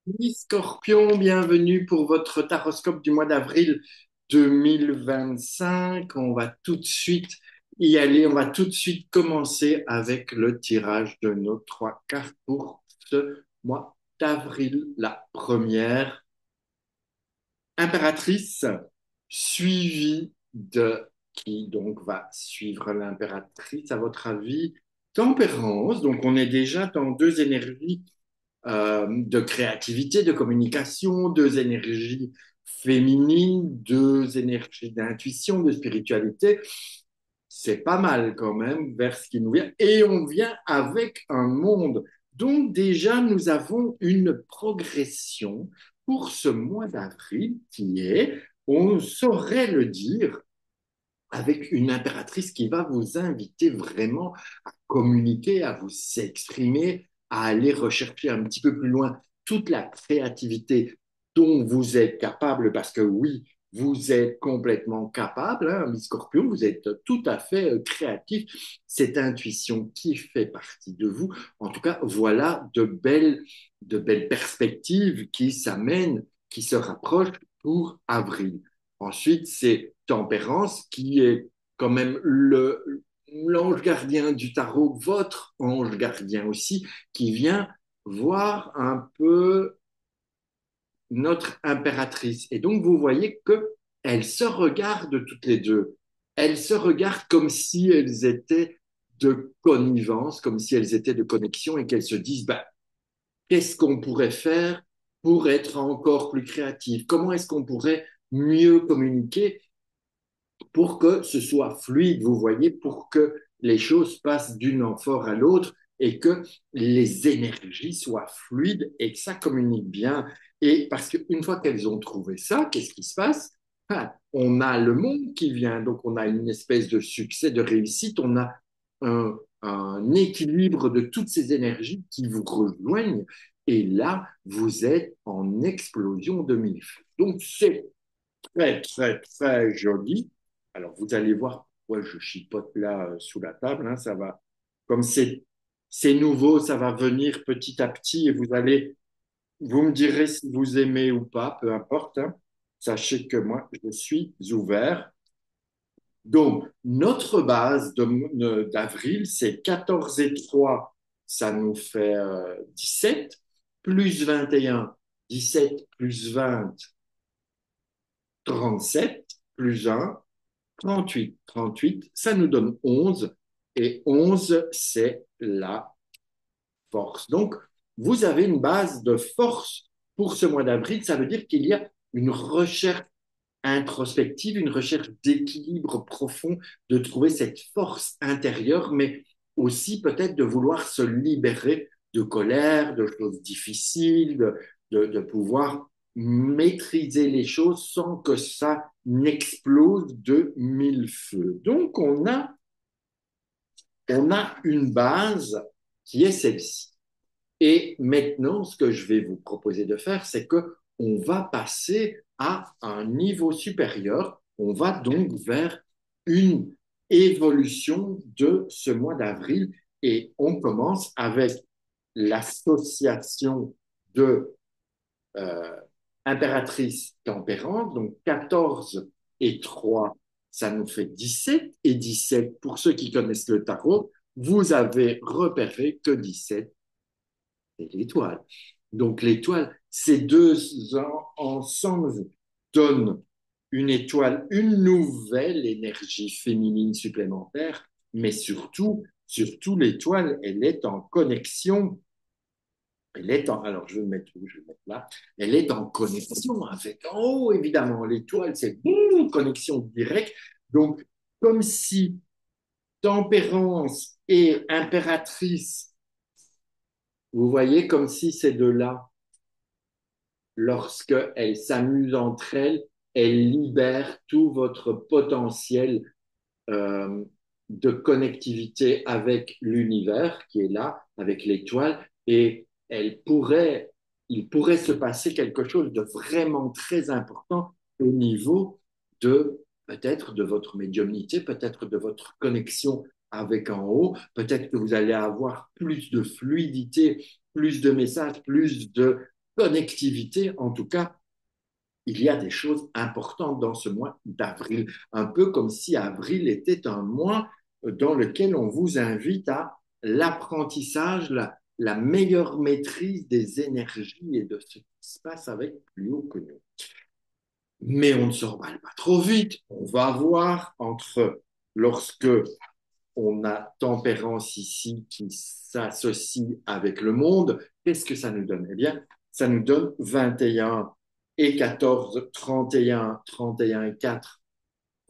Oui, Scorpion, bienvenue pour votre taroscope du mois d'avril 2025. On va tout de suite y aller. On va tout de suite commencer avec le tirage de nos trois cartes pour ce mois d'avril. La première, impératrice, suivie de qui donc va suivre l'impératrice à votre avis? Tempérance. Donc on est déjà dans deux énergies de créativité, de communication, deux énergies féminines, deux énergies d'intuition, de spiritualité. C'est pas mal quand même vers ce qui nous vient. Et on vient avec un monde. Donc déjà, nous avons une progression pour ce mois d'avril qui est, on saurait le dire, avec une impératrice qui va vous inviter vraiment à communiquer, à vous exprimer, à aller rechercher un petit peu plus loin toute la créativité dont vous êtes capable, parce que oui, vous êtes complètement capable, hein, Miss Scorpion, vous êtes tout à fait créatif. Cette intuition qui fait partie de vous, en tout cas, voilà de belles perspectives qui s'amènent, qui se rapprochent pour avril. Ensuite, c'est Tempérance, qui est quand même l'ange gardien du tarot, votre ange gardien aussi, qui vient voir un peu notre impératrice. Et donc, vous voyez qu'elles se regardent toutes les deux. Elles se regardent comme si elles étaient de connivence, comme si elles étaient de connexion et qu'elles se disent, bah, qu'est-ce qu'on pourrait faire pour être encore plus créatif? Comment est-ce qu'on pourrait mieux communiquer pour que ce soit fluide, vous voyez, pour que les choses passent d'une amphore à l'autre et que les énergies soient fluides et que ça communique bien. Et parce qu'une fois qu'elles ont trouvé ça, qu'est-ce qui se passe? Ah, on a le monde qui vient, donc on a une espèce de succès, de réussite, on a un équilibre de toutes ces énergies qui vous rejoignent. Et là, vous êtes en explosion de mille feux. Donc, c'est très, très, très joli. Alors, vous allez voir pourquoi je chipote là sous la table. Hein, ça va, comme c'est nouveau, ça va venir petit à petit et vous me direz si vous aimez ou pas, peu importe. Hein. Sachez que moi, je suis ouvert. Donc, notre base d'avril, c'est 14 et 3, ça nous fait 17, plus 21, 17 plus 20, 37, plus 1, 38. 38, ça nous donne 11. Et 11, c'est la force. Donc, vous avez une base de force pour ce mois d'avril. Ça veut dire qu'il y a une recherche introspective, une recherche d'équilibre profond, de trouver cette force intérieure, mais aussi peut-être de vouloir se libérer de colère, de choses difficiles, de pouvoir maîtriser les choses sans que ça n'explose de mille feux. Donc, on a une base qui est celle-ci. Et maintenant, ce que je vais vous proposer de faire, c'est que on va passer à un niveau supérieur. On va donc vers une évolution de ce mois d'avril et on commence avec l'association de euh, impératrice tempérante, donc 14 et 3, ça nous fait 17, et 17, pour ceux qui connaissent le tarot, vous avez repéré que 17, c'est l'étoile. Donc l'étoile, ces deux ensemble donnent une étoile, une nouvelle énergie féminine supplémentaire, mais surtout l'étoile, elle est en connexion. Alors je vais le mettre où? Je vais le mettre là. Elle est en connexion avec en haut, évidemment. L'étoile, c'est une connexion directe. Donc, comme si tempérance et impératrice, vous voyez, comme si ces deux-là, lorsqu'elles s'amusent entre elles, elles libèrent tout votre potentiel euh, de connectivité avec l'univers qui est là, avec l'étoile, et il pourrait se passer quelque chose de vraiment très important au niveau de peut-être de votre médiumnité, peut-être de votre connexion avec en haut, peut-être que vous allez avoir plus de fluidité, plus de messages, plus de connectivité. En tout cas, il y a des choses importantes dans ce mois d'avril, un peu comme si avril était un mois dans lequel on vous invite à l'apprentissage, la meilleure maîtrise des énergies et de ce qui se passe avec plus haut que nous. Mais on ne se remballe pas trop vite. On va voir entre lorsque on a tempérance ici qui s'associe avec le monde, qu'est-ce que ça nous donne? Eh bien, ça nous donne 21 et 14, 31, 31 et 4,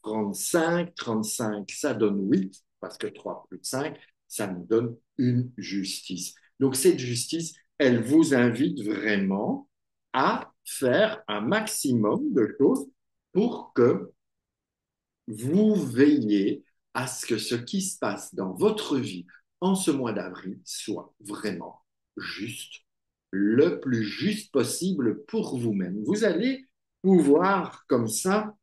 35, 35, ça donne 8, parce que 3 plus 5, ça nous donne une justice. Donc cette justice, elle vous invite vraiment à faire un maximum de choses pour que vous veillez à ce que ce qui se passe dans votre vie en ce mois d'avril soit vraiment juste, le plus juste possible pour vous-même. Vous allez pouvoir, comme ça,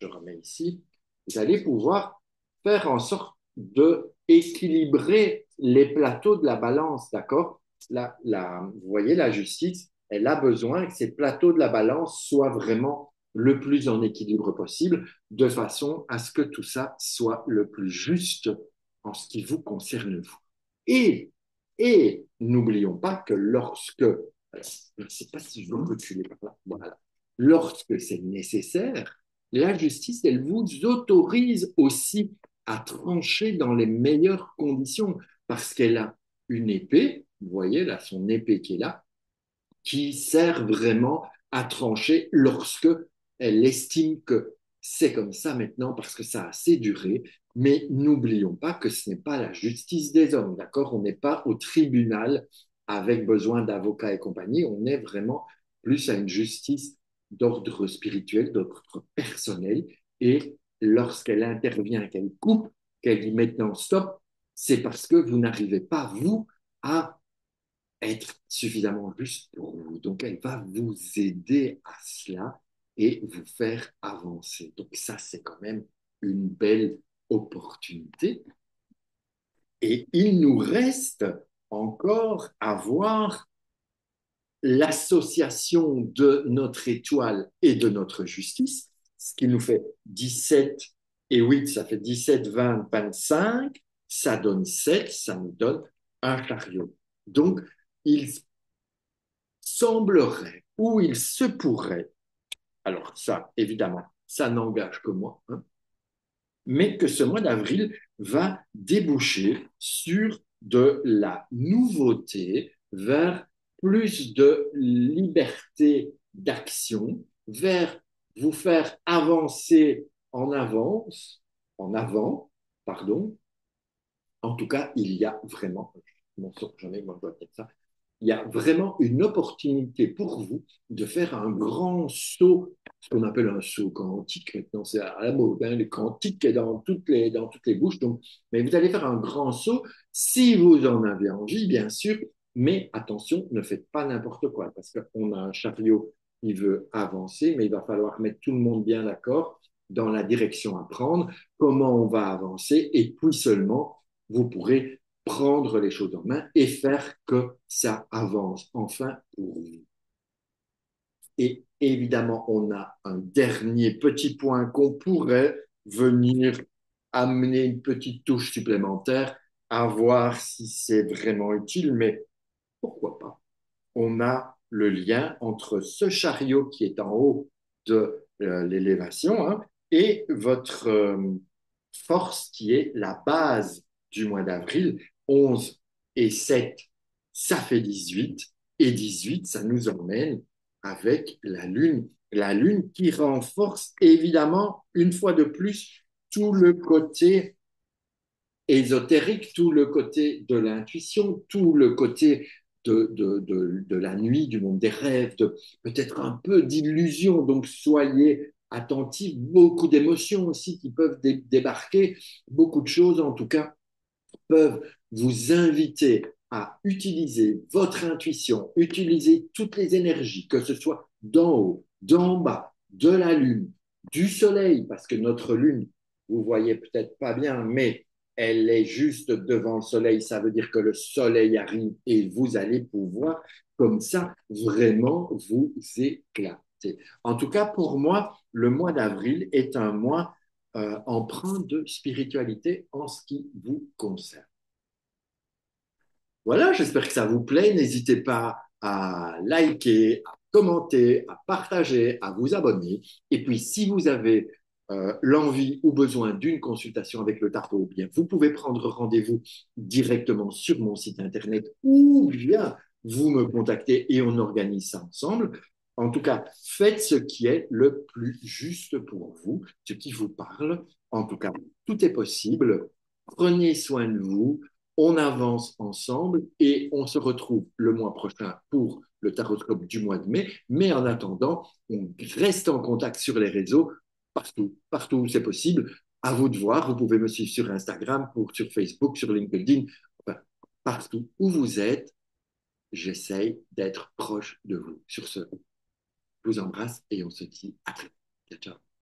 je remets ici, vous allez pouvoir faire en sorte de équilibrer les plateaux de la balance, d'accord? Vous voyez, la justice, elle a besoin que ces plateaux de la balance soient vraiment le plus en équilibre possible, de façon à ce que tout ça soit le plus juste en ce qui vous concerne vous. Et, et n'oublions pas que lorsque, je ne sais pas si je veux reculer par là, voilà, lorsque c'est nécessaire, la justice, elle vous autorise aussi à trancher dans les meilleures conditions parce qu'elle a une épée, vous voyez là, son épée qui est là, qui sert vraiment à trancher lorsque elle estime que c'est comme ça maintenant parce que ça a assez duré. Mais n'oublions pas que ce n'est pas la justice des hommes, d'accord? On n'est pas au tribunal avec besoin d'avocats et compagnie, on est vraiment plus à une justice d'ordre spirituel, d'ordre personnel. Et lorsqu'elle intervient, qu'elle coupe, qu'elle dit maintenant stop, c'est parce que vous n'arrivez pas, vous, à être suffisamment juste pour vous. Donc, elle va vous aider à cela et vous faire avancer. Donc, ça, c'est quand même une belle opportunité. Et il nous reste encore à voir l'association de notre étoile et de notre justice, ce qui nous fait 17 et 8, ça fait 17, 20, 25, ça donne 7, ça nous donne un chariot. Donc, il semblerait ou il se pourrait, alors ça, évidemment, ça n'engage que moi, hein, mais que ce mois d'avril va déboucher sur de la nouveauté vers plus de liberté d'action, vers vous faire avancer en avant, pardon. En tout cas, il y a vraiment, j'en ai, moi, je dois peut-ça, il y a vraiment une opportunité pour vous de faire un grand saut, ce qu'on appelle un saut quantique. Maintenant, c'est à la mode, hein, les quantiques dans toutes les bouches. Donc, mais vous allez faire un grand saut si vous en avez envie, bien sûr. Mais attention, ne faites pas n'importe quoi parce qu'on a un chariot qui veut avancer, mais il va falloir mettre tout le monde bien d'accord dans la direction à prendre, comment on va avancer, et puis seulement vous pourrez prendre les choses en main et faire que ça avance enfin pour vous. Et évidemment, on a un dernier petit point qu'on pourrait venir amener une petite touche supplémentaire, à voir si c'est vraiment utile, mais pourquoi pas. On a le lien entre ce chariot qui est en haut de l'élévation, hein, et votre force qui est la base du mois d'avril. 11 et 7, ça fait 18. Et 18, ça nous emmène avec la Lune. La Lune qui renforce évidemment, une fois de plus, tout le côté ésotérique, tout le côté de l'intuition, tout le côté de la nuit, du monde des rêves, peut-être un peu d'illusion. Donc soyez attentifs, beaucoup d'émotions aussi qui peuvent débarquer, beaucoup de choses en tout cas peuvent vous inviter à utiliser votre intuition, utiliser toutes les énergies, que ce soit d'en haut, d'en bas, de la Lune, du Soleil, parce que notre Lune, vous voyez peut-être pas bien, mais elle est juste devant le soleil. Ça veut dire que le soleil arrive et vous allez pouvoir, comme ça, vraiment vous éclater. En tout cas, pour moi, le mois d'avril est un mois empreint de spiritualité en ce qui vous concerne. Voilà, j'espère que ça vous plaît. N'hésitez pas à liker, à commenter, à partager, à vous abonner. Et puis, si vous avez l'envie ou besoin d'une consultation avec le tarot, ou bien vous pouvez prendre rendez-vous directement sur mon site internet ou bien vous me contactez et on organise ça ensemble. En tout cas, faites ce qui est le plus juste pour vous, ce qui vous parle. En tout cas, tout est possible. Prenez soin de vous, on avance ensemble et on se retrouve le mois prochain pour le tarotscope du mois de mai. Mais en attendant, on reste en contact sur les réseaux, partout où c'est possible. À vous de voir. Vous pouvez me suivre sur Instagram, sur Facebook, sur LinkedIn, enfin, partout où vous êtes. J'essaye d'être proche de vous. Sur ce, je vous embrasse et on se dit à très vite. Ciao, ciao.